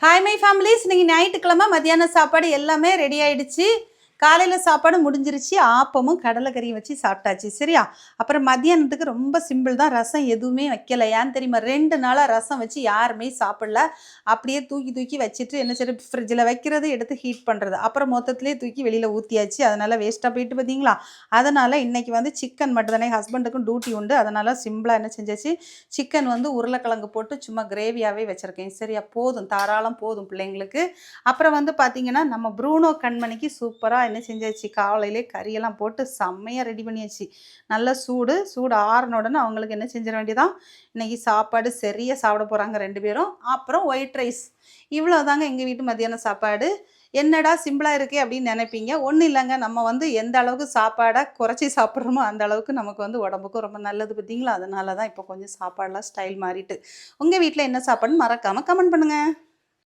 Hi my families, இன்னைக்கு ஞாயிற்றுக்கிழமை மத்தியான சாப்பாடு எல்லாமே ரெடி ஆயிடுச்சு. காலையில் சாப்பாடு முடிஞ்சிருச்சு. ஆப்பமும் கடலைக்கறியும் வச்சு சாப்பிட்டாச்சு. சரியா? அப்புறம் மத்தியானத்துக்கு ரொம்ப சிம்பிள் தான். ரசம் எதுவுமே வைக்கல. ஏன் தெரியுமா? 2 நாளாக ரசம் வச்சு யாருமே சாப்பிடல. அப்படியே தூக்கி தூக்கி வச்சுட்டு என்ன சரி ஃப்ரிட்ஜில் வைக்கிறது, எடுத்து ஹீட் பண்ணுறது, அப்புறம் மொத்தத்துலேயே தூக்கி வெளியில் ஊற்றியாச்சு. அதனால் வேஸ்ட்டாக போயிட்டு பார்த்தீங்களா? அதனால் இன்றைக்கி வந்து சிக்கன் மட்டும் தானே, ஹஸ்பண்டுக்கும் டியூட்டி உண்டு. அதனால் சிம்பிளாக என்ன செஞ்சாச்சு, சிக்கன் வந்து உருளைக்கிழங்கு போட்டு சும்மா கிரேவியாகவே வச்சுருக்கேன். சரியா? போதும், தாராளம் போதும் பிள்ளைங்களுக்கு. அப்புறம் வந்து பார்த்திங்கன்னா, நம்ம ப்ரூனோ கண்மணிக்கு சூப்பராக என்ன செஞ்சாச்சு, காலையிலே கறியெல்லாம் போட்டு செம்மையாக ரெடி பண்ணியாச்சு. நல்லா சூடு ஆறின உடனே அவங்களுக்கு என்ன செஞ்சிட வேண்டியதான், இன்றைக்கி சாப்பாடு சரியாக சாப்பிட போகிறாங்க 2 பேரும். அப்புறம் ஒயிட் ரைஸ். இவ்வளோ தாங்க எங்கள் வீட்டு மத்தியானம் சாப்பாடு. என்னடா சிம்பிளாக இருக்கே அப்படின்னு நினைப்பீங்க. ஒன்றும் இல்லைங்க, நம்ம வந்து எந்த அளவுக்கு சாப்பாடை குறைச்சி சாப்பிட்றோமோ அந்த அளவுக்கு நமக்கு வந்து உடம்புக்கும் ரொம்ப நல்லது பார்த்தீங்களா? அதனால தான் இப்போ கொஞ்சம் சாப்பாடெலாம் ஸ்டைல் மாறிட்டு. உங்கள் வீட்டில் என்ன சாப்பாடுன்னு மறக்காமல் கமெண்ட் பண்ணுங்கள்.